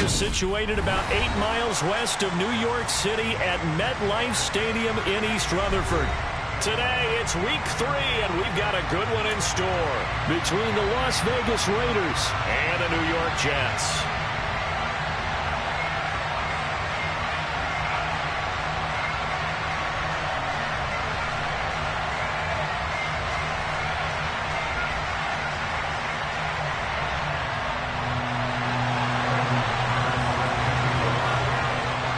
We're situated about 8 miles west of New York City at MetLife Stadium in East Rutherford. Today, it's week 3, and we've got a good one in store between the Las Vegas Raiders and the New York Jets.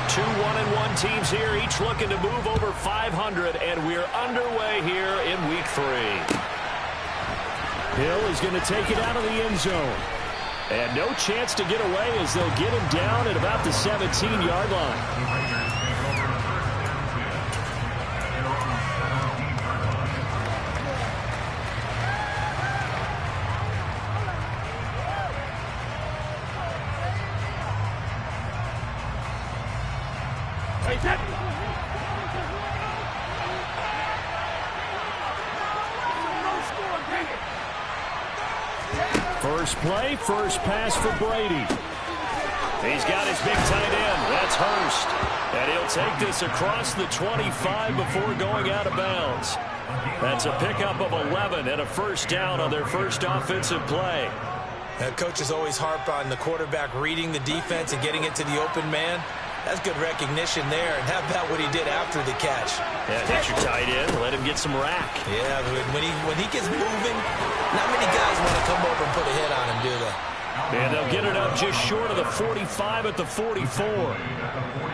Two 1-1 teams here, each looking to move over 500, and we're underway here in week 3. Hill is going to take it out of the end zone. And no chance to get away as they'll get him down at about the 17-yard line. First play, first pass for Brady. He's got his big tight end. That's Hurst. And he'll take this across the 25 before going out of bounds. That's a pickup of 11 and a first down on their first offensive play. Coaches always harp on the quarterback reading the defense and getting it to the open man. That's good recognition there. And how about what he did after the catch? Yeah, hit your tight end. Let him get some rack. Yeah, when he gets moving, not many guys want to come over and put a hit on him, do they? And they'll get it up just short of the 45 at the 44.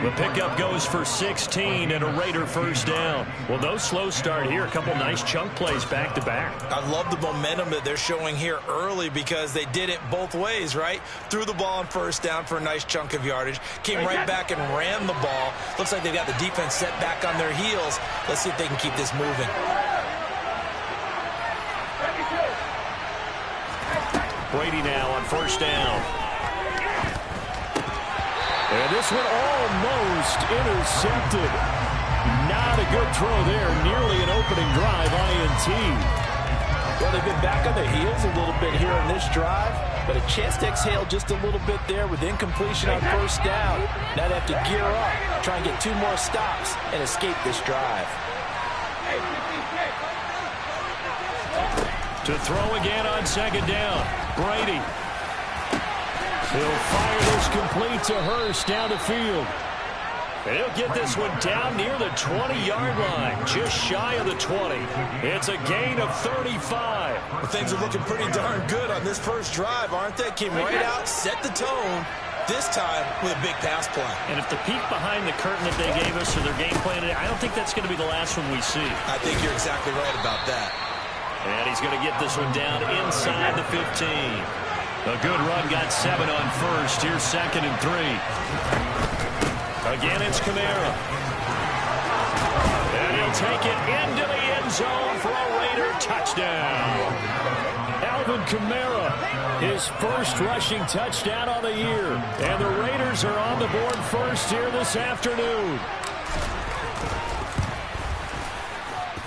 The pickup goes for 16 and a Raider first down. Well, no slow start here. A couple nice chunk plays back-to-back. I love the momentum that they're showing here early because they did it both ways, right? Threw the ball on first down for a nice chunk of yardage. Came right back and ran the ball. Looks like they've got the defense set back on their heels. Let's see if they can keep this moving. Brady now on first down. And this one almost intercepted. Not a good throw there. Nearly an opening drive INT. Well, they've been back on their heels a little bit here on this drive, but a chance to exhale just a little bit there with incompletion on first down. Now they have to gear up, try and get 2 more stops, and escape this drive. To throw again on second down. Brady. He'll fire this complete to Hurst down the field. And he'll get this one down near the 20-yard line, just shy of the 20. It's a gain of 35. Well, things are looking pretty darn good on this first drive, aren't they? Came right out, set the tone, this time with a big pass play. And if the peek behind the curtain that they gave us or their game plan today, I don't think that's going to be the last one we see. I think you're exactly right about that. And he's going to get this one down inside the 15. A good run, got 7 on first. Here's 2nd and 3. Again, it's Kamara. And he'll take it into the end zone for a Raider touchdown. Alvin Kamara, his first rushing touchdown on the year. And the Raiders are on the board first here this afternoon.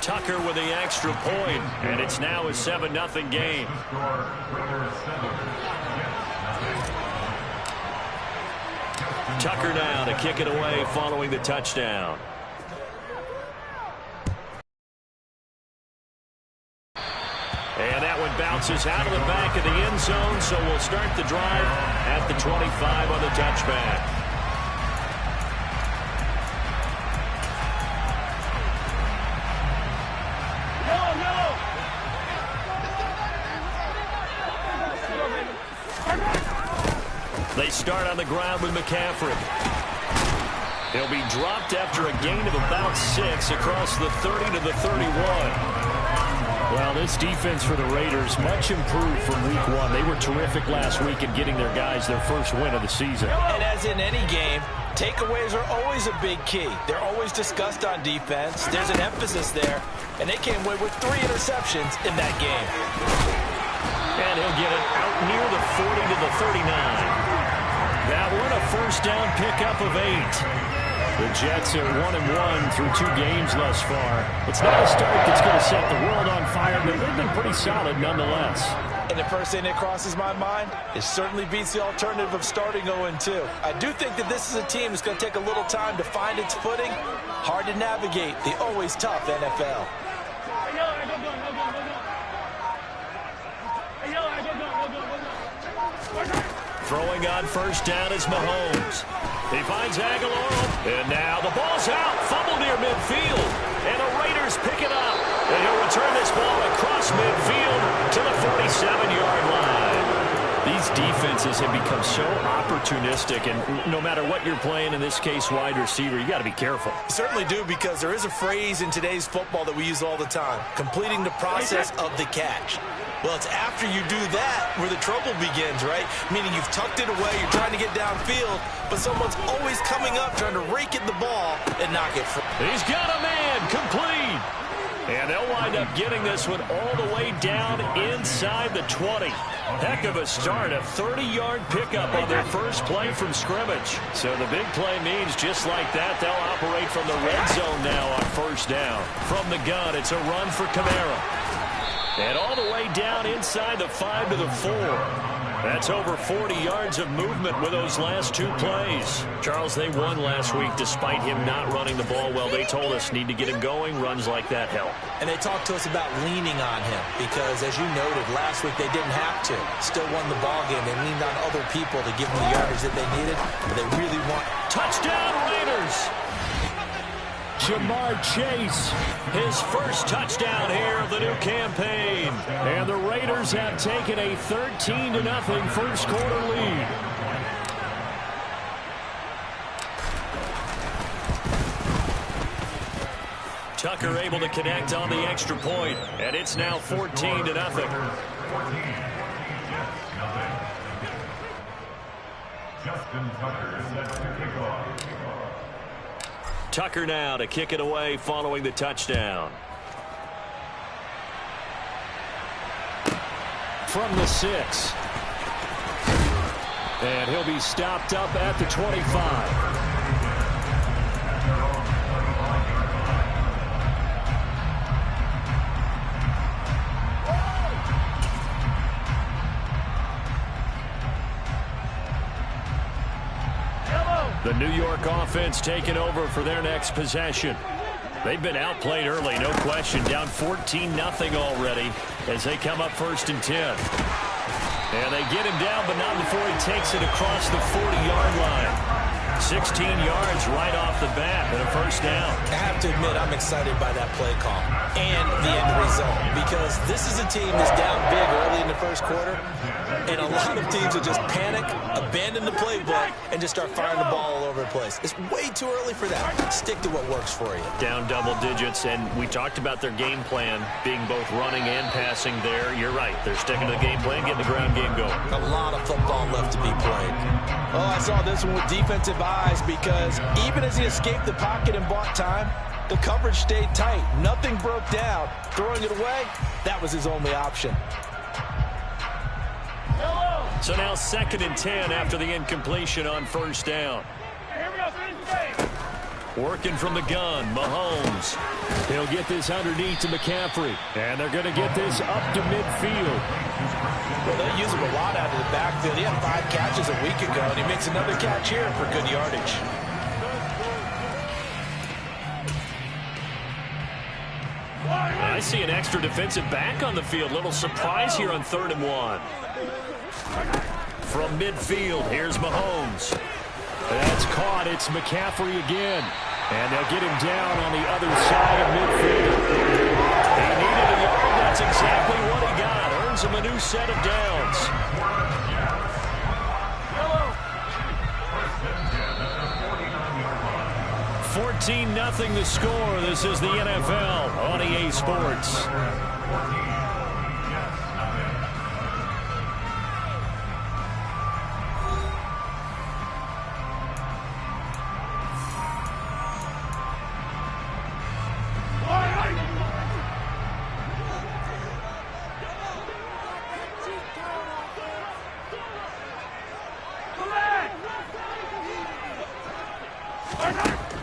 Tucker with the extra point, and it's now a 7-0 game. Tucker now to kick it away following the touchdown. And that one bounces out of the back of the end zone, so we'll start the drive at the 25 on the touchback. They start on the ground with McCaffrey. He'll be dropped after a gain of about 6 across the 30 to the 31. Well, this defense for the Raiders, much improved from week 1. They were terrific last week in getting their guys their first win of the season. And as in any game, takeaways are always a big key. They're always discussed on defense. There's an emphasis there, and they came away with 3 interceptions in that game. And he'll get it out near the 40 to the 39. That one a first down pickup of 8. The Jets are 1-1 through 2 games thus far. It's not a start that's going to set the world on fire, but they've been pretty solid nonetheless. And the first thing that crosses my mind, it certainly beats the alternative of starting 0-2. I do think that this is a team that's going to take a little time to find its footing. Hard to navigate the always tough NFL. Throwing on first down is Mahomes. He finds Aguilar, and now the ball's out. Fumble near midfield, and the Raiders pick it up. And he'll return this ball across midfield to the 47-yard line. These defenses have become so opportunistic, and no matter what you're playing, in this case wide receiver, you got to be careful. Certainly do, because there is a phrase in today's football that we use all the time: completing the process of the catch. Well, it's after you do that where the trouble begins, right? Meaning you've tucked it away, you're trying to get downfield, but someone's always coming up trying to rake at the ball and knock it free. He's got a man complete. And they'll wind up getting this one all the way down inside the 20. Heck of a start, a 30-yard pickup on their first play from scrimmage. So the big play means just like that, they'll operate from the red zone now on first down. From the gun, it's a run for Kamara. And all the way down inside the 5 to the 4. That's over 40 yards of movement with those last two plays. Charles, they won last week despite him not running the ball well. They told us need to get him going. Runs like that help. And they talked to us about leaning on him because, as you noted, last week they didn't have to. Still won the ball game. They leaned on other people to give them the yardage that they needed. But they really want... Touchdown, Raiders! Jamar Chase, his first touchdown here of the new campaign. And the Raiders have taken a 13-0 first quarter lead. Tucker able to connect on the extra point, and it's now 14-0. Justin Tucker set to kick off. Tucker now to kick it away following the touchdown. From the 6. And he'll be stopped up at the 25. The New York offense taking over for their next possession. They've been outplayed early, no question. Down 14-0 already as they come up 1st and 10. And they get him down, but not before he takes it across the 40-yard line. 16 yards right off the bat and a first down. I have to admit, I'm excited by that play call and the end result, because this is a team that's down big early in the first quarter, and a lot of teams will just panic, abandon the playbook, and just start firing the ball all over the place. It's way too early for that. Stick to what works for you. Down double digits, and we talked about their game plan being both running and passing there. You're right. They're sticking to the game plan, getting the ground game going. A lot of football left to be played. Oh, I saw this one with defensive eyes, because even as he escaped the pocket and bought time, the coverage stayed tight. Nothing broke down. Throwing it away, that was his only option. So now 2nd and 10 after the incompletion on first down. Working from the gun, Mahomes. He'll get this underneath to McCaffrey. And they're going to get this up to midfield. Well, they use him a lot out of the backfield. He had 5 catches a week ago, and he makes another catch here for good yardage. I see an extra defensive back on the field. Little surprise here on 3rd and 1. From midfield, here's Mahomes. That's caught. It's McCaffrey again. And they'll get him down on the other side of midfield. He needed a yard. That's exactly what he got. Earns him a new set of downs. 14-0 the score. This is the NFL on EA Sports.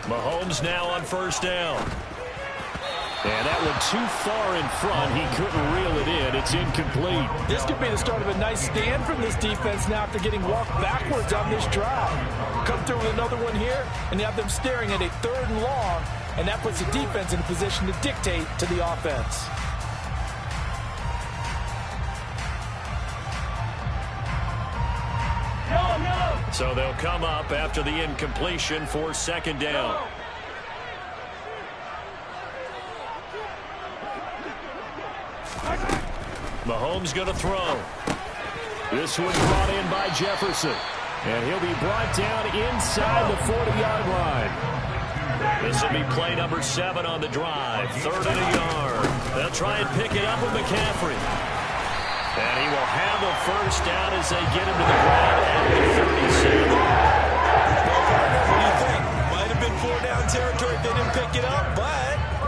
Mahomes now on first down. And that one too far in front. He couldn't reel it in. It's incomplete. This could be the start of a nice stand from this defense now after getting walked backwards on this drive. Come through with another one here, and you have them staring at a 3rd and long, and that puts the defense in a position to dictate to the offense. So they'll come up after the incompletion for 2nd down. Mahomes going to throw. This one brought in by Jefferson. And he'll be brought down inside the 40-yard line. This will be play number 7 on the drive. 3rd and a yard. They'll try and pick it up with McCaffrey. And he will have a 1st down as they get him to the ground at the 37. What do you think? Might have been 4-down territory if they didn't pick it up, but...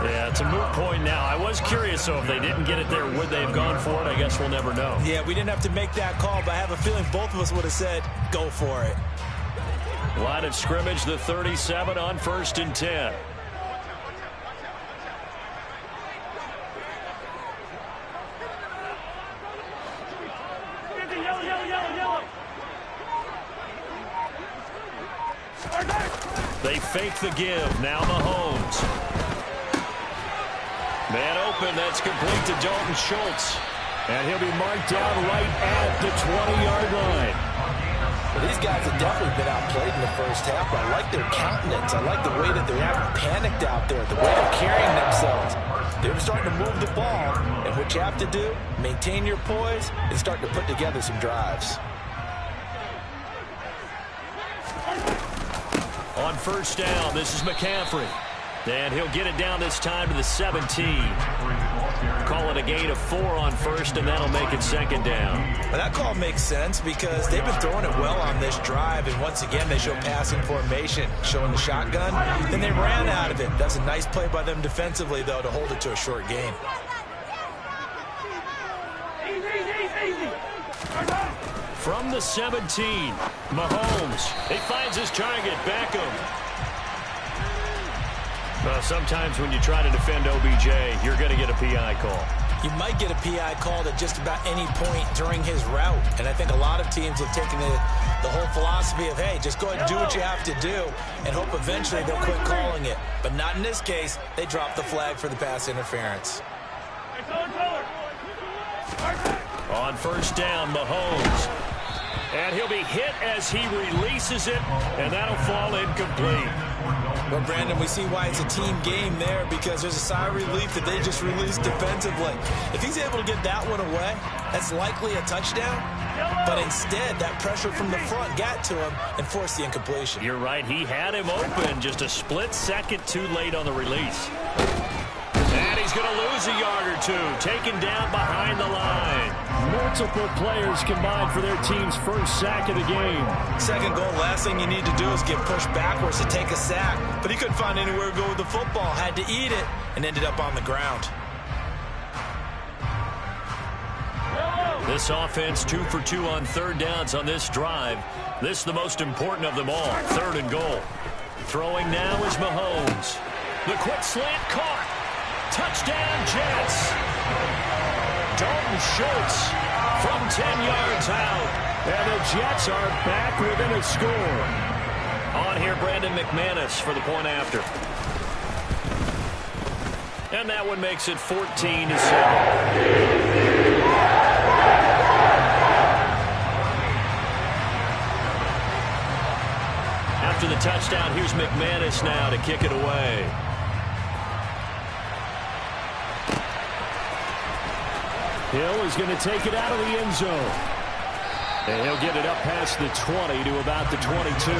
Yeah, it's a moot point now. I was curious, so if they didn't get it there, would they have gone for it? I guess we'll never know. Yeah, we didn't have to make that call, but I have a feeling both of us would have said, go for it. Line of scrimmage, the 37 on 1st and 10. They fake the give. Now Mahomes. Man open. That's complete to Dalton Schultz. And he'll be marked down right at the 20-yard line. Well, these guys have definitely been outplayed in the first half, but I like their countenance. I like the way that they're acting panicked out there, the way they're carrying themselves. They're starting to move the ball, and what you have to do, maintain your poise, and start to put together some drives. On 1st down, this is McCaffrey. And he'll get it down this time to the 17. Call it a gain of 4 on 1st, and that'll make it 2nd down. Well, that call makes sense because they've been throwing it well on this drive, and once again they show passing formation, showing the shotgun. Then they ran out of it. That's a nice play by them defensively, though, to hold it to a short gain. From the 17, Mahomes. He finds his target, Beckham. Well, sometimes when you try to defend OBJ, you're going to get a PI call. You might get a PI called at just about any point during his route. And I think a lot of teams have taken the whole philosophy of, hey, just go ahead and do what you have to do and hope eventually they'll quit calling it. But not in this case. They dropped the flag for the pass interference. On 1st down, Mahomes. And he'll be hit as he releases it, and that'll fall incomplete. Well, Brandon, we see why it's a team game there because there's a sigh of relief that they just released defensively. If he's able to get that one away, that's likely a touchdown. But instead, that pressure from the front got to him and forced the incompletion. You're right. He had him open just a split second too late on the release. And he's going to lose a yard or two, taken down behind the line. Multiple players combined for their team's first sack of the game. 2nd goal, last thing you need to do is get pushed backwards to take a sack. But he couldn't find anywhere to go with the football, had to eat it, and ended up on the ground. This offense 2 for 2 on 3rd downs on this drive. This is the most important of them all, 3rd and goal. Throwing now is Mahomes. The quick slant caught. Touchdown, Jets. Dalton Schultz from 10 yards out. And the Jets are back within a score. On here, Brandon McManus for the point after. And that one makes it 14-7. After the touchdown, here's McManus now to kick it away. Hill is going to take it out of the end zone. And he'll get it up past the 20 to about the 22.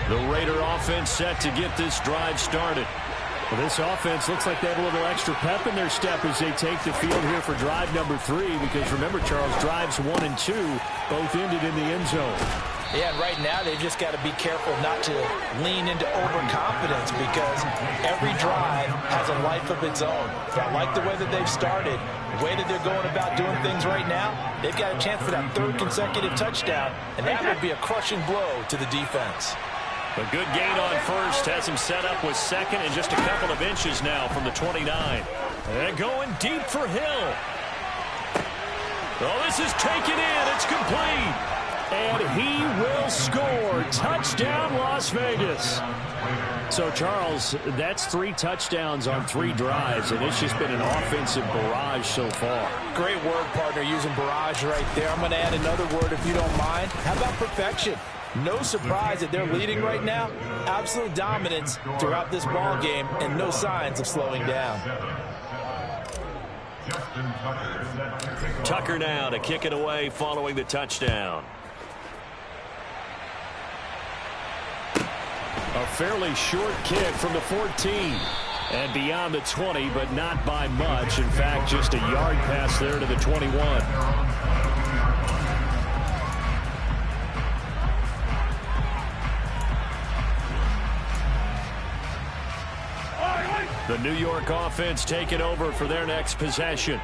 The Raider offense set to get this drive started. Well, this offense looks like they have a little extra pep in their step as they take the field here for drive number 3, because remember, Charles, drives 1 and 2 both ended in the end zone. Yeah, and right now they've just got to be careful not to lean into overconfidence because every drive has a life of its own. But I like the way that they've started, the way that they're going about doing things right now. They've got a chance for that third consecutive touchdown, and that would be a crushing blow to the defense. A good gain on first has him set up with second and just a couple of inches now from the 29. And going deep for Hill. Oh, this is taken in. It's complete. And he will score. Touchdown, Las Vegas. So, Charles, that's 3 touchdowns on 3 drives, and it's just been an offensive barrage so far. Great word, partner, using barrage right there. I'm going to add another word if you don't mind. How about perfection? No surprise that they're leading right now. Absolute dominance throughout this ball game and no signs of slowing down. Tucker now to kick it away following the touchdown. A fairly short kick from the 14. And beyond the 20, but not by much. In fact, just a yard pass there to the 21. The New York offense taking over for their next possession.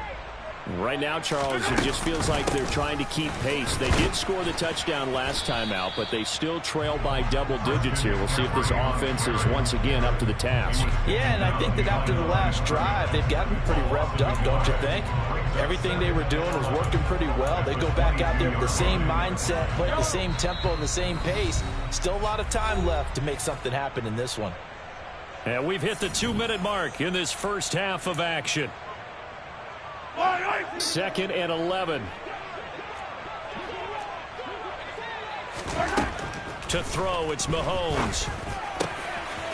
Right now, Charles, it just feels like they're trying to keep pace. They did score the touchdown last time out, but they still trail by double digits here. We'll see if this offense is once again up to the task. Yeah, and I think that after the last drive, they've gotten pretty revved up, don't you think? Everything they were doing was working pretty well. They go back out there with the same mindset, playing the same tempo and the same pace. Still a lot of time left to make something happen in this one. And we've hit the 2-minute mark in this first half of action. 2nd and 11. To throw, it's Mahomes.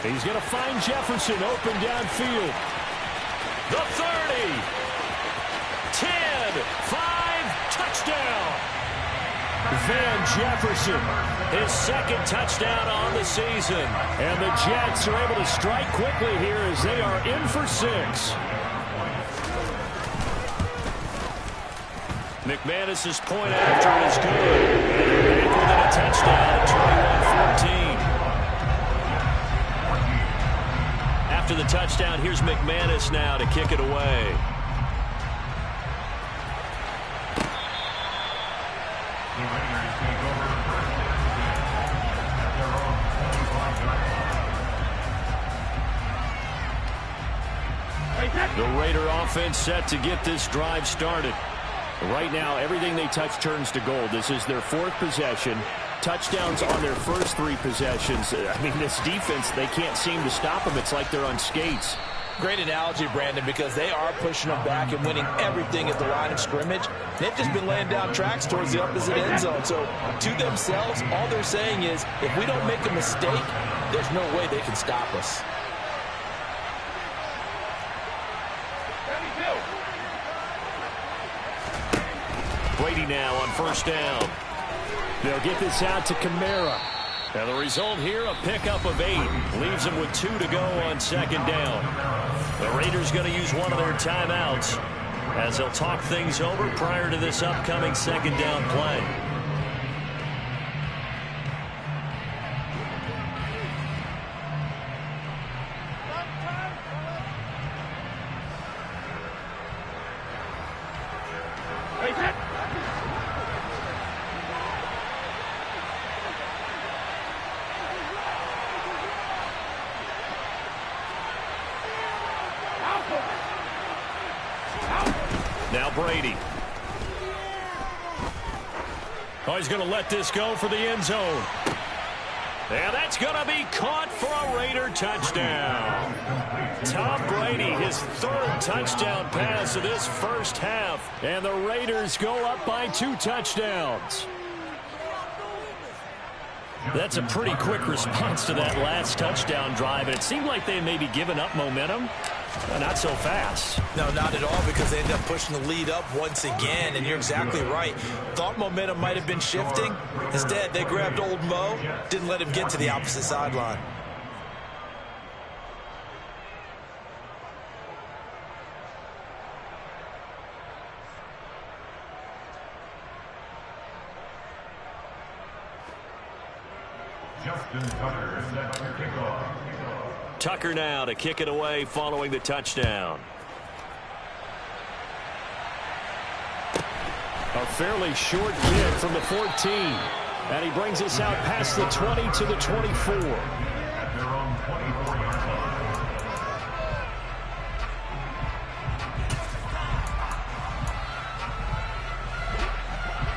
He's going to find Jefferson open downfield. The 30. 10. 5. Touchdown. Van Jefferson, his 2nd touchdown on the season. And the Jets are able to strike quickly here as they are in for 6. McManus's point after is good. And they're back within a touchdown at 21-14. After the touchdown, here's McManus now to kick it away. The Raider offense set to get this drive started. Right now, everything they touch turns to gold. This is their 4th possession. Touchdowns on their first 3 possessions. I mean, this defense, they can't seem to stop them. It's like they're on skates. Great analogy, Brandon, because they are pushing them back and winning everything at the line of scrimmage. They've just been laying down tracks towards the opposite end zone. So, to themselves, all they're saying is, if we don't make a mistake, there's no way they can stop us. Brady now on first down. They'll get this out to Kamara. And the result here, a pickup of 8. Leaves them with 2 to go on 2nd down. The Raiders going to use one of their timeouts as they'll talk things over prior to this upcoming 2nd down play. Now Brady. Oh, he's going to let this go for the end zone. And that's going to be caught for a Raider touchdown. Tom Brady, his 3rd touchdown pass of this first half. And the Raiders go up by 2 touchdowns. That's a pretty quick response to that last touchdown drive. And it seemed like they had maybe given up momentum. Not so fast. No, not at all, because they ended up pushing the lead up once again, and you're exactly right. Thought momentum might have been shifting. Instead, they grabbed old Mo, didn't let him get to the opposite sideline. Tucker now to kick it away following the touchdown. A fairly short kick from the 14. And he brings us out past the 20 to the 24.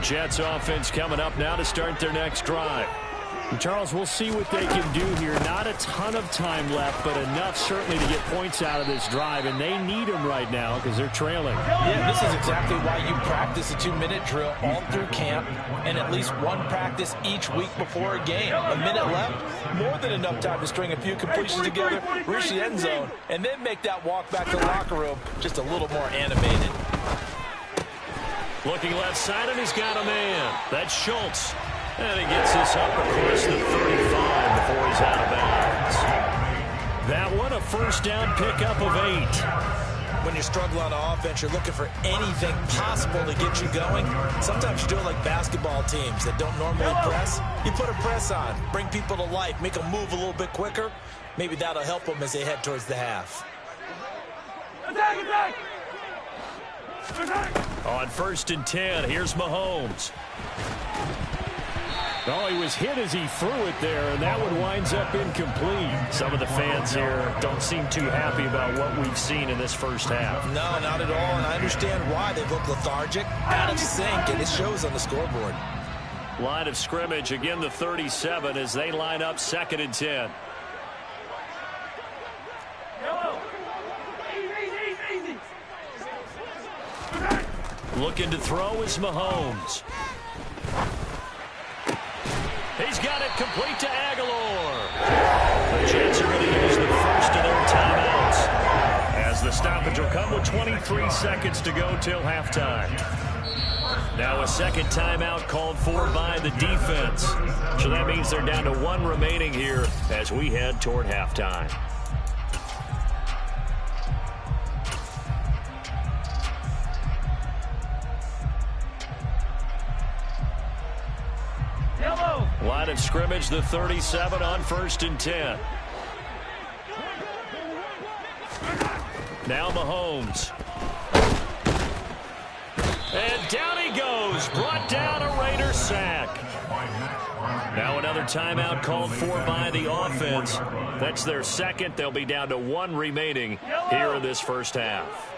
Jets offense coming up now to start their next drive. And Charles, we'll see what they can do here. Not a ton of time left, but enough certainly to get points out of this drive, and they need them right now because they're trailing. Yeah, this is exactly why you practice a 2-minute drill all through camp and at least one practice each week before a game. A minute left, more than enough time to string a few completions together, reach the end zone, and then make that walk back to the locker room just a little more animated. Looking left side, and he's got a man. That's Schultz. And he gets this up across the 35 before he's out of bounds. That one, a first down pickup of 8. When you struggle on offense, you're looking for anything possible to get you going. Sometimes you do it like basketball teams that don't normally press. You put a press on, bring people to life, make them move a little bit quicker. Maybe that'll help them as they head towards the half. Attack! On 1st and 10, here's Mahomes. Oh, he was hit as he threw it there, and that one winds up incomplete. Some of the fans here don't seem too happy about what we've seen in this first half. No, not at all, and I understand why. They look lethargic, out of sync, and it shows on the scoreboard. Line of scrimmage, again the 37 as they line up 2nd and 10. Looking to throw is Mahomes. He's got it complete to Aguilar. The Jets are going to use the first of their timeouts as the stoppage will come with 23 seconds to go till halftime. Now a second timeout called for by the defense. So that means they're down to 1 remaining here as we head toward halftime. Line of scrimmage, the 37 on 1st and 10. Now Mahomes. And down he goes. Brought down a Raider sack. Now another timeout called for by the offense. That's their second. They'll be down to 1 remaining here in this first half.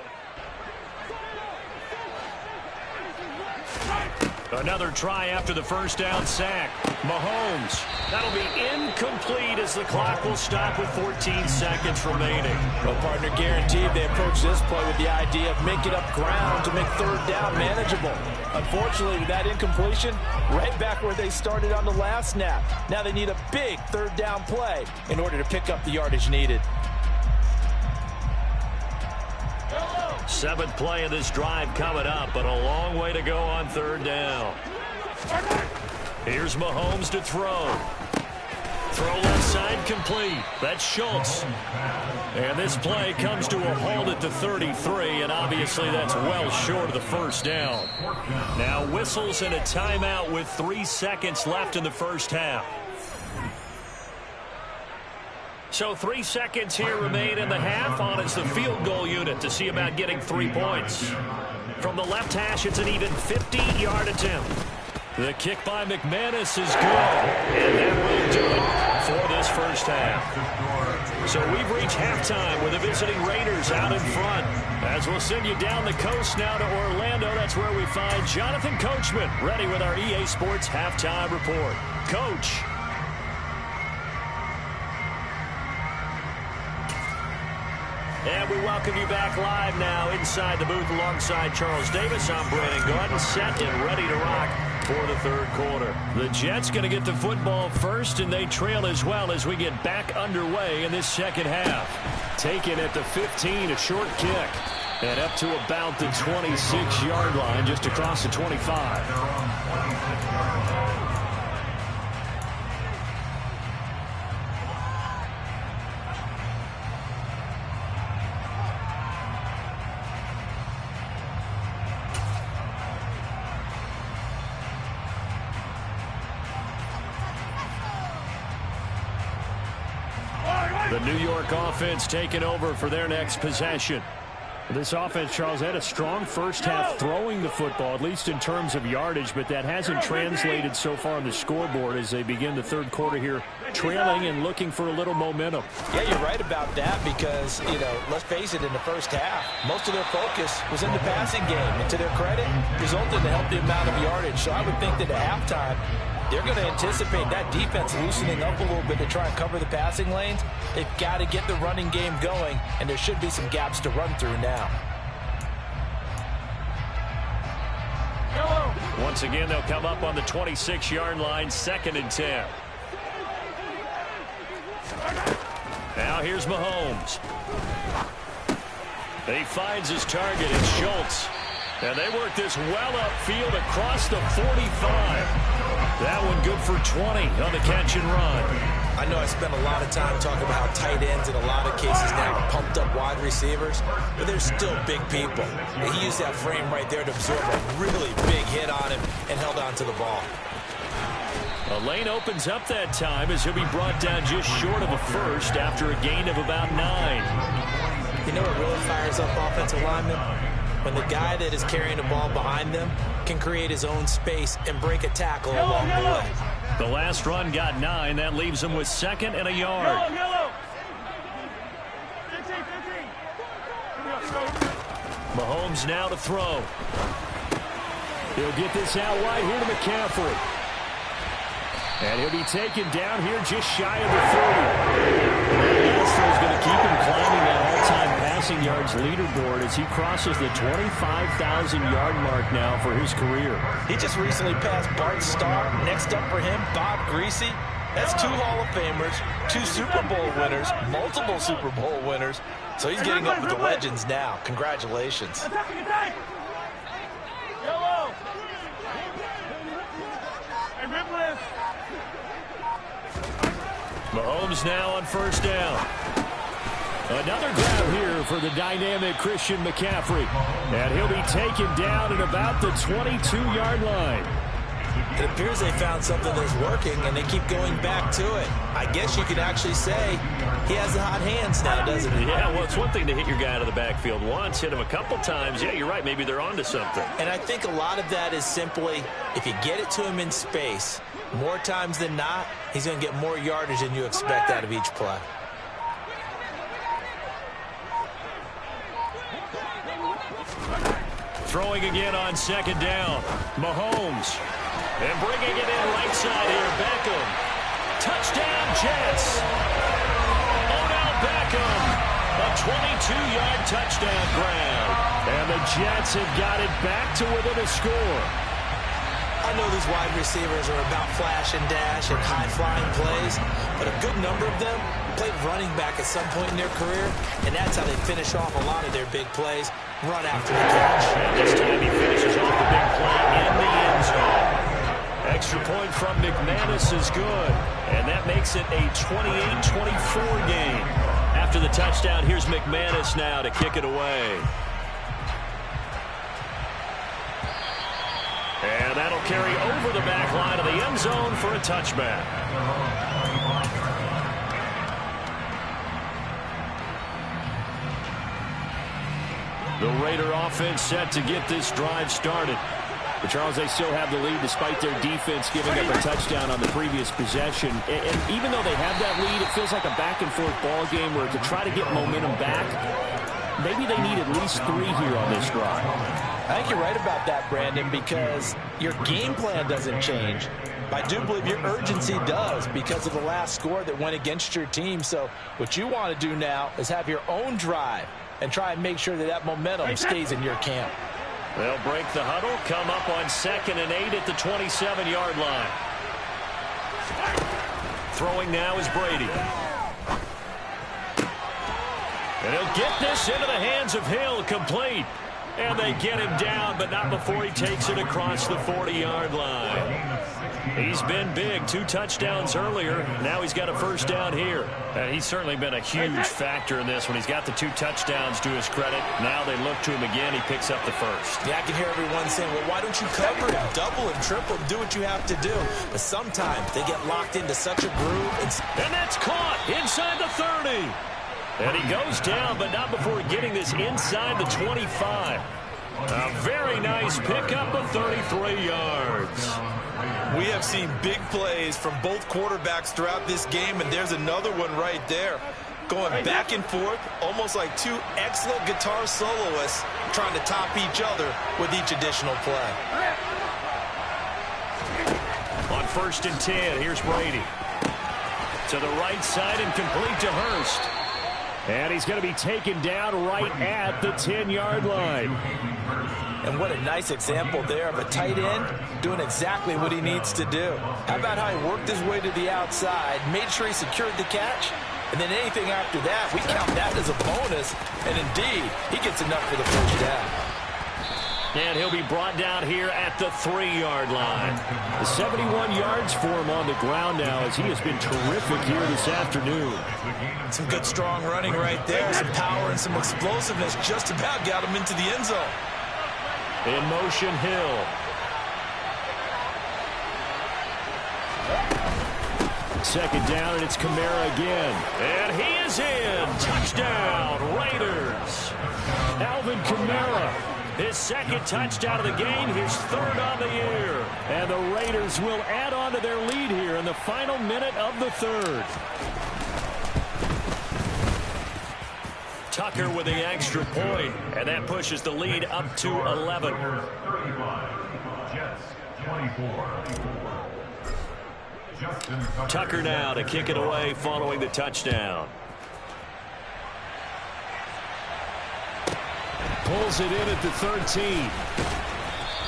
Another try after the first down sack. Mahomes. That'll be incomplete as the clock will stop with 14 seconds remaining. Well, partner, guaranteed they approach this play with the idea of making up ground to make 3rd down manageable. Unfortunately, with that incompletion, right back where they started on the last snap. Now they need a big 3rd down play in order to pick up the yardage needed. 7th play of this drive coming up, but a long way to go on 3rd down. Here's Mahomes to throw. Throw left side complete. That's Schultz. And this play comes to a halt at the 33, and obviously that's well short of the first down. Now whistles and a timeout with 3 seconds left in the first half. So 3 seconds here remain in the half on as the field goal unit to see about getting 3 points. From the left hash, it's an even 50-yard attempt. The kick by McManus is good, and that will do it for this first half. So we've reached halftime with the visiting Raiders out in front. As we'll send you down the coast now to Orlando, that's where we find Jonathan Coachman ready with our EA Sports Halftime Report. Coach. And we welcome you back live now inside the booth alongside Charles Davis. I'm Brandon Gaudin, set and ready to rock for the 3rd quarter. The Jets going to get the football first, and they trail as well as we get back underway in this second half. Taken at the 15, a short kick, and up to about the 26-yard line, just across the 25. The New York offense taking over for their next possession. This offense, Charles, had a strong first half throwing the football, at least in terms of yardage, but that hasn't translated so far on the scoreboard as they begin the third quarter here, trailing and looking for a little momentum. Yeah, you're right about that because, let's face it, in the first half, most of their focus was in the passing game. And to their credit, resulted in a healthy amount of yardage. So I would think that at halftime, they're going to anticipate that defense loosening up a little bit to try and cover the passing lanes. They've got to get the running game going, and there should be some gaps to run through now. Once again, they'll come up on the 26-yard line, 2nd and 10. Now here's Mahomes. He finds his target. It's Schultz. And they work this well upfield across the 45. That one good for 20 on the catch and run. I know I spent a lot of time talking about how tight ends in a lot of cases now are pumped up wide receivers, but they're still big people. And he used that frame right there to absorb a really big hit on him and held on to the ball. A lane opens up that time as he'll be brought down just short of a first after a gain of about 9. You know what really fires up offensive linemen? When the guy that is carrying the ball behind them can create his own space and break a tackle along the way. The last run got 9. That leaves him with 2nd and a yard. Mahomes now to throw. He'll get this out wide here to McCaffrey. And he'll be taken down here just shy of the 30. Astro's going to keep him climbing that all-time passing yards leaderboard as he crosses the 25,000-yard mark now for his career. He just recently passed Bart Starr. Next up for him, Bob Greasy. That's 2 Hall of Famers, 2 Super Bowl winners, multiple Super Bowl winners. So he's getting up with the legends now. Congratulations. Mahomes now on 1st down. Another grab here for the dynamic Christian McCaffrey. And he'll be taken down at about the 22-yard line. It appears they found something that's working, and they keep going back to it. I guess you could actually say he has the hot hands now, doesn't he? Yeah, well, it's one thing to hit your guy out of the backfield once, hit him a couple times. Yeah, you're right. Maybe they're onto something. And I think a lot of that is simply if you get it to him in space, more times than not, he's going to get more yardage than you expect out of each play. Throwing again on 2nd down. Mahomes. And bringing it in right side here, Beckham. Touchdown, Jets. Odell Beckham. A 22-yard touchdown grab. And the Jets have got it back to within a score. I know these wide receivers are about flash and dash and high-flying plays, but a good number of them played running back at some point in their career, and that's how they finish off a lot of their big plays, run after the catch. And this time he finishes off the big play in the end zone. Extra point from McManus is good, and that makes it a 28-24 game. After the touchdown, here's McManus now to kick it away. And that'll carry over the back line of the end zone for a touchback. The Raider offense set to get this drive started. But, Charles, they still have the lead despite their defense giving up a touchdown on the previous possession. And even though they have that lead, it feels like a back-and-forth ball game where to try to get momentum back, maybe they need at least 3 here on this drive. I think you're right about that, Brandon, because your game plan doesn't change. I do believe your urgency does because of the last score that went against your team. So what you want to do now is have your own drive and try and make sure that that momentum stays in your camp. They'll break the huddle, come up on 2nd and 8 at the 27-yard line. Throwing now is Brady. And he'll get this into the hands of Hill, complete. And they get him down, but not before he takes it across the 40-yard line. He's been big. 2 touchdowns earlier. Now he's got a first down here. And he's certainly been a huge factor in this when he's got the 2 touchdowns to his credit. Now they look to him again. He picks up the first. Yeah, I can hear everyone saying, well, why don't you cover him, double him, triple him, do what you have to do. But sometimes they get locked into such a groove. And that's caught inside the 30. And he goes down, but not before getting this inside the 25. A very nice pickup of 33 yards. We have seen big plays from both quarterbacks throughout this game, and there's another one right there. Going back and forth, almost like 2 excellent guitar soloists trying to top each other with each additional play. On 1st and 10, here's Brady. To the right side and complete to Hurst. And he's going to be taken down right at the 10-yard line. And what a nice example there of a tight end doing exactly what he needs to do. How about how he worked his way to the outside, made sure he secured the catch, and then anything after that, we count that as a bonus. And indeed, he gets enough for the first down. And he'll be brought down here at the 3-yard line. The 71 yards for him on the ground now as he has been terrific here this afternoon. Some good strong running right there. Some power and some explosiveness just about got him into the end zone. In motion, Hill. Second down, and it's Kamara again. And he is in. Touchdown, Raiders. Alvin Kamara. His 2nd touchdown of the game, his 3rd on the year. And the Raiders will add on to their lead here in the final minute of the 3rd. Tucker with the extra point, and that pushes the lead up to 11. Tucker now to kick it away following the touchdown. Pulls it in at the 13.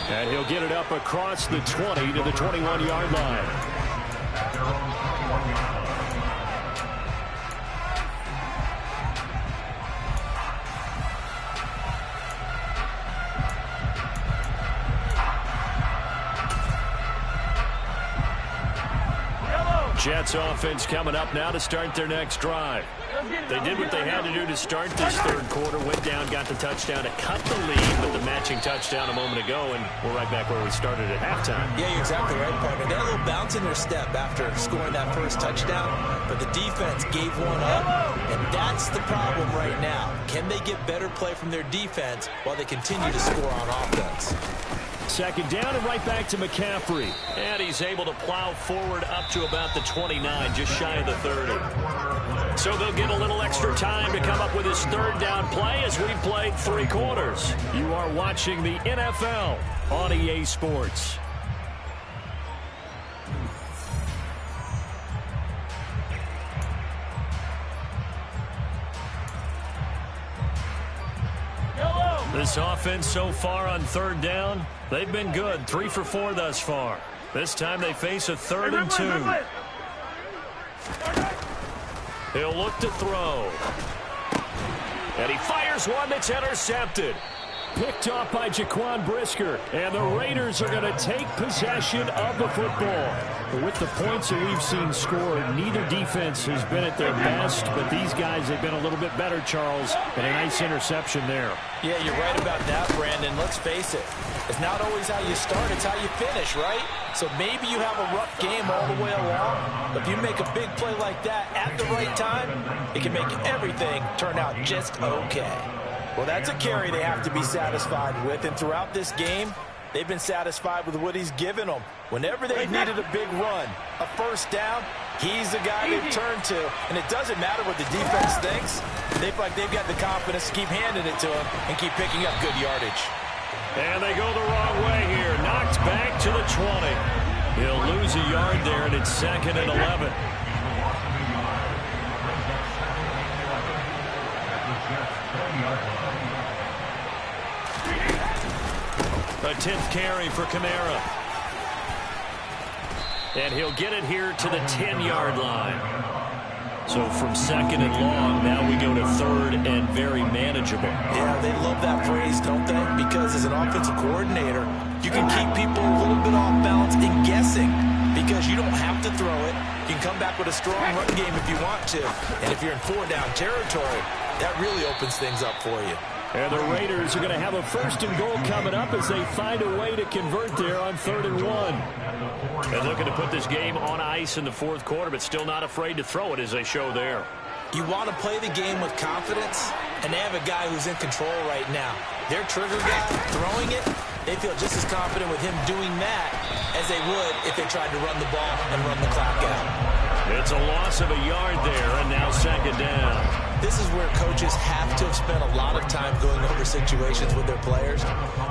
And he'll get it up across the 20 to the 21-yard line. Jets offense coming up now to start their next drive. They did what they had to do to start this 3rd quarter, went down, got the touchdown to cut the lead, but the matching touchdown a moment ago, and we're right back where we started at halftime. Yeah, you're exactly right, partner. They had a little bounce in their step after scoring that first touchdown, but the defense gave one up, and that's the problem right now. Can they get better play from their defense while they continue to score on offense? Second down and right back to McCaffrey. And he's able to plow forward up to about the 29, just shy of the 30. So they'll get a little extra time to come up with his 3rd down play as we played 3 quarters. You are watching the NFL on EA Sports. This offense so far on 3rd down, they've been good. 3 for 4 thus far. This time they face a 3rd and 2. He'll look to throw. And he fires one that's intercepted. Picked off by Jaquan Brisker. And the Raiders are going to take possession of the football. With the points that we've seen scored, neither defense has been at their best, but these guys have been a little bit better, Charles, and a nice interception there. Yeah, you're right about that, Brandon. Let's face it. It's not always how you start, it's how you finish, right? So maybe you have a rough game all the way along, but if you make a big play like that at the right time, it can make everything turn out just okay. Well, that's a carry they have to be satisfied with, and throughout this game, they've been satisfied with what he's given them. Whenever they've needed a big run, a first down, he's the guy they've turned to. And it doesn't matter what the defense thinks. They feel like they've got the confidence to keep handing it to him and keep picking up good yardage. And they go the wrong way here. Knocked back to the 20. He'll lose a yard there, and it's 2nd and 11. A 10th carry for Kamara. And he'll get it here to the 10-yard line. So from 2nd and long, now we go to 3rd and very manageable. Yeah, they love that phrase, don't they? Because as an offensive coordinator, you can keep people a little bit off balance and guessing. because you don't have to throw it. You can come back with a strong run game if you want to. And if you're in 4-down territory, that really opens things up for you. And the Raiders are going to have a 1st and goal coming up as they find a way to convert there on 3rd and 1. They're looking to put this game on ice in the 4th quarter, but still not afraid to throw it as they show there. You want to play the game with confidence, and they have a guy who's in control right now. Their trigger guy throwing it, they feel just as confident with him doing that as they would if they tried to run the ball and run the clock out. It's a loss of a yard there, and now 2nd down. This is where coaches have to have spent a lot of time going over situations with their players,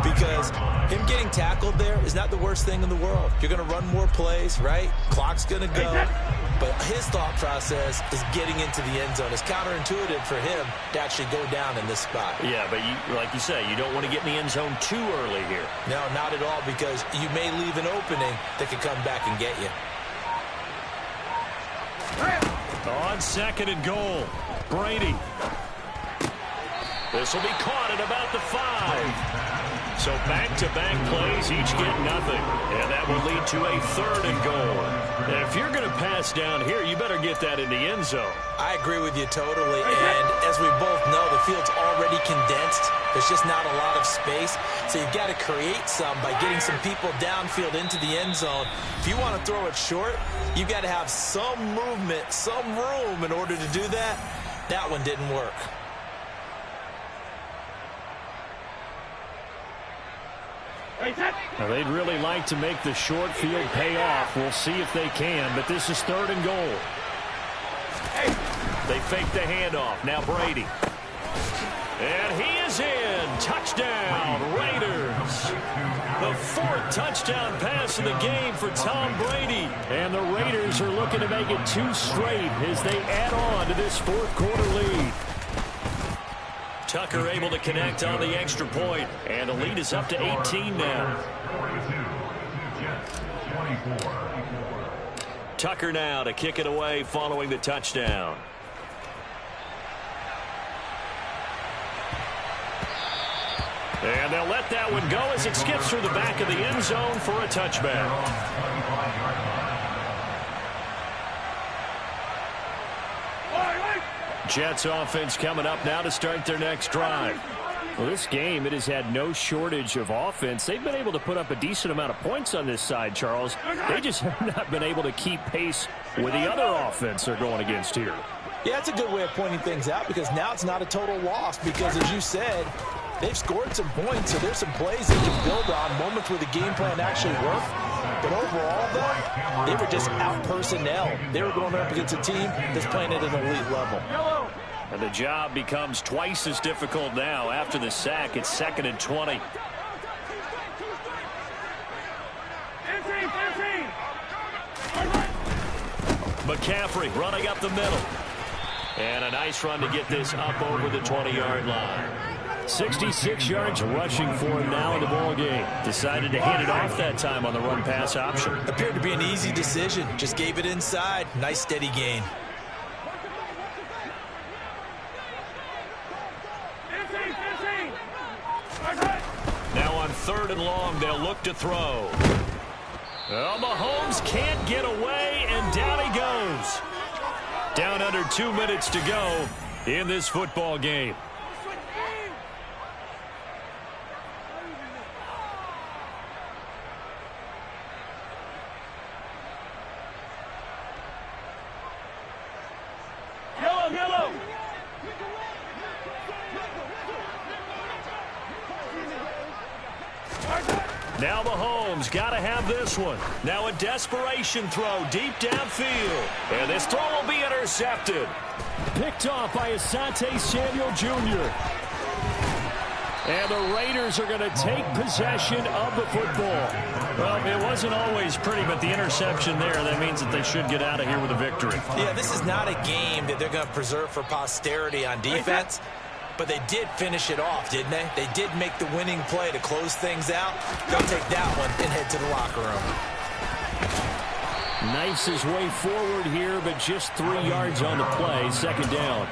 because him getting tackled there is not the worst thing in the world. You're going to run more plays, right? Clock's going to go. But his thought process is getting into the end zone. It's counterintuitive for him to actually go down in this spot. Yeah, but like you say, you don't want to get in the end zone too early here. No, not at all, because you may leave an opening that could come back and get you. On 2nd and goal, Brady. This will be caught at about the 5. So back-to-back plays, each get nothing. And that will lead to a 3rd and goal. And if you're going to pass down here, you better get that in the end zone. I agree with you totally. And as we both know, the field's already condensed. There's just not a lot of space. So you've got to create some by getting some people downfield into the end zone. If you want to throw it short, you've got to have some movement, some room in order to do that. That one didn't work. Now, they'd really like to make the short field pay off. We'll see if they can, but this is 3rd and goal. They fake the handoff. Now Brady. And he is in. Touchdown, Raiders. The 4th touchdown pass of the game for Tom Brady. And the Raiders are looking to make it 2 straight as they add on to this 4th quarter lead. Tucker able to connect on the extra point, and the lead is up to 18 now. Tucker now to kick it away following the touchdown. And they'll let that one go as it skips through the back of the end zone for a touchback. Jets offense coming up now to start their next drive. Well, this game, it has had no shortage of offense. They've been able to put up a decent amount of points on this side, Charles. They just have not been able to keep pace with the other offense they're going against here. Yeah, that's a good way of pointing things out, because now it's not a total loss, because as you said, they've scored some points, so there's some plays they can build on, moments where the game plan actually worked. But overall, though, they were just out personnel. They were going up against a team that's playing at an elite level. And the job becomes twice as difficult now. After the sack, it's 2nd and 20. McCaffrey running up the middle. And a nice run to get this up over the 20-yard line. 66 yards rushing for him now in the ball game. Decided to hand it off that time on the run-pass option. Appeared to be an easy decision. Just gave it inside. Nice steady gain. Now on 3rd and long, they'll look to throw. Well, Mahomes can't get away, and down he goes. Down under 2 minutes to go in this football game. Now Mahomes got to have this one. Now a desperation throw deep downfield. And this throw will be intercepted. Picked off by Asante Samuel Jr. And the Raiders are going to take possession of the football. Well, it wasn't always pretty, but the interception there, that means that they should get out of here with a victory. Yeah, this is not a game that they're going to preserve for posterity on defense. But they did finish it off, didn't they? They did make the winning play to close things out. They'll take that one and head to the locker room. Knifes his way forward here, but just 3 yards on the play. 2nd down.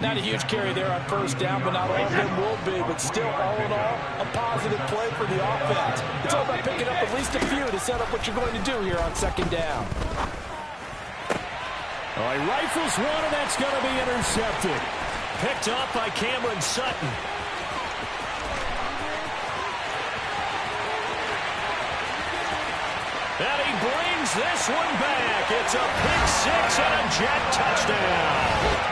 Not a huge carry there on first down, but not all of them will be. But still, all in all, a positive play for the offense. It's all about picking up at least a few to set up what you're going to do here on second down. All right, rifles one, and that's going to be intercepted. Picked up by Cameron Sutton. And he brings this one back. It's a pick six and a Jet touchdown.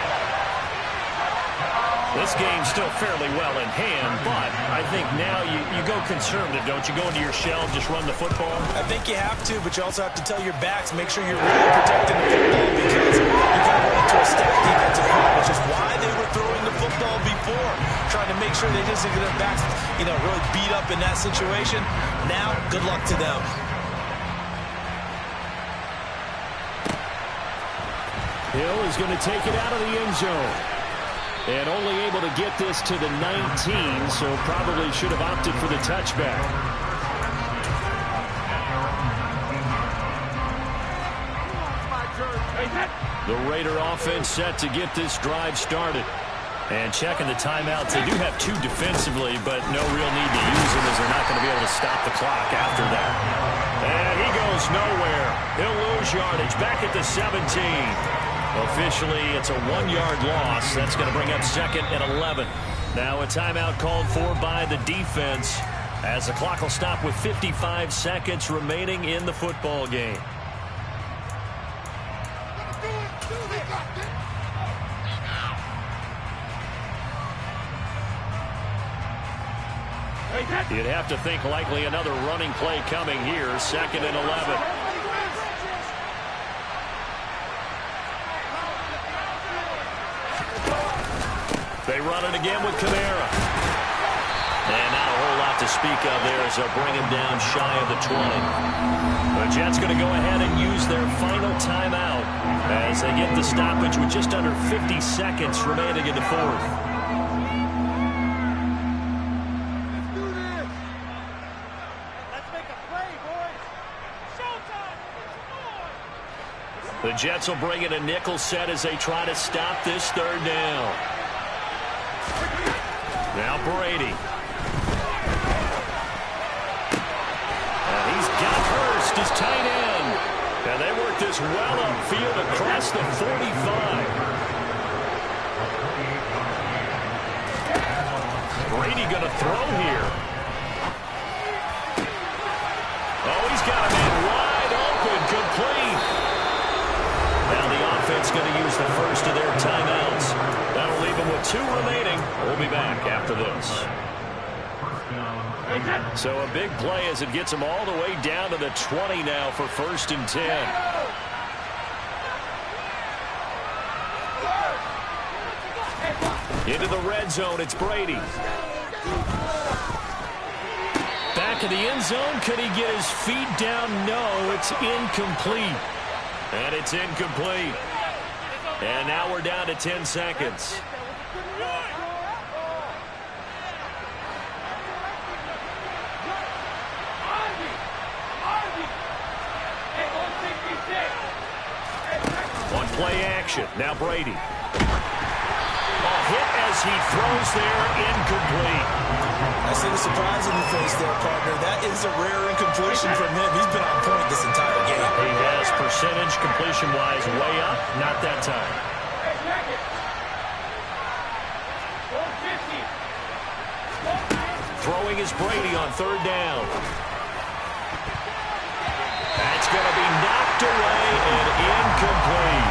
This game's still fairly well in hand, but I think now you go conservative, don't you? Go into your shell, just run the football. I think you have to, but you also have to tell your backs, make sure you're really protecting the football because you got to run into a stacked defensive front, which is why they were throwing the football before, trying to make sure they just get their backs, really beat up in that situation. Now, good luck to them. Hill is going to take it out of the end zone. And only able to get this to the 19, so probably should have opted for the touchback. The Raider offense set to get this drive started. And checking the timeouts, they do have two defensively, but no real need to use them as they're not going to be able to stop the clock after that. And he goes nowhere. He'll lose yardage back at the 17. Officially, it's a 1-yard loss. That's going to bring up second and 11. Now a timeout called for by the defense as the clock will stop with 55 seconds remaining in the football game. You'd have to think likely another running play coming here. Second and 11. They run it again with Kamara. And not a whole lot to speak of there as they'll bring him down shy of the 20. The Jets going to go ahead and use their final timeout as they get the stoppage with just under 50 seconds remaining in the fourth. The Jets will bring in a nickel set as they try to stop this third down. Now Brady. And he's got Hurst as tight end. And they work this well upfield across the 45. Brady going to throw here. Oh, he's got a man wide open, complete. Now the offense going to use the first of their timeouts. That'll leave them with 2 remaining. We'll be back after this. So a big play as it gets them all the way down to the 20 now for 1st and 10. Into the red zone, it's Brady. Back in the end zone, could he get his feet down? No, it's incomplete. And it's incomplete. And now we're down to 10 seconds. On play action. Now Brady. A hit as he throws there, incomplete. I see the surprise in your face there, partner. That is a rare incompletion from him. He's been on point this entire game. He has percentage completion-wise way up. Not that time. Throwing is Brady on 3rd down. That's going to be knocked away and incomplete.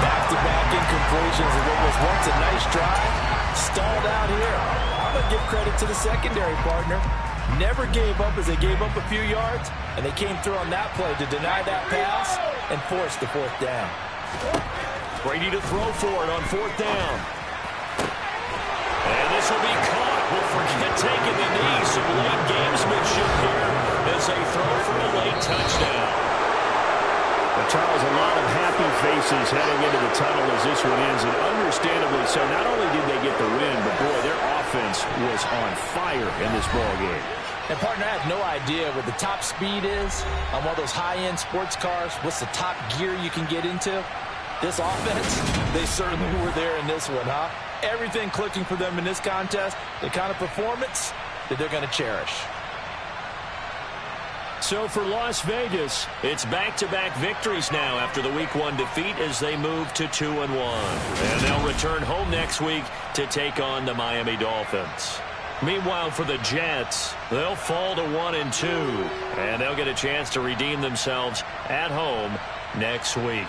Back-to-back incompletions of what was once a nice drive. Stalled out here. I'm going to give credit to the secondary partner. Never gave up as they gave up a few yards, and they came through on that play to deny that pass and force the 4th down. Brady to throw for it on 4th down. And this will be caught. We'll forget taking the knee. Some late gamesmanship here as they throw for a late touchdown. Well, Charles, a lot of happy faces heading into the tunnel as this one ends, and understandably so. Not only did they get the win, but boy, their offense was on fire in this ball game. And partner, I have no idea what the top speed is on one of those high-end sports cars. What's the top gear you can get into? This offense, they certainly were there in this one, huh? Everything clicking for them in this contest, the kind of performance that they're going to cherish. So for Las Vegas, it's back-to-back victories now after the Week 1 defeat as they move to 2-1. And they'll return home next week to take on the Miami Dolphins. Meanwhile, for the Jets, they'll fall to 1-2, and they'll get a chance to redeem themselves at home next week.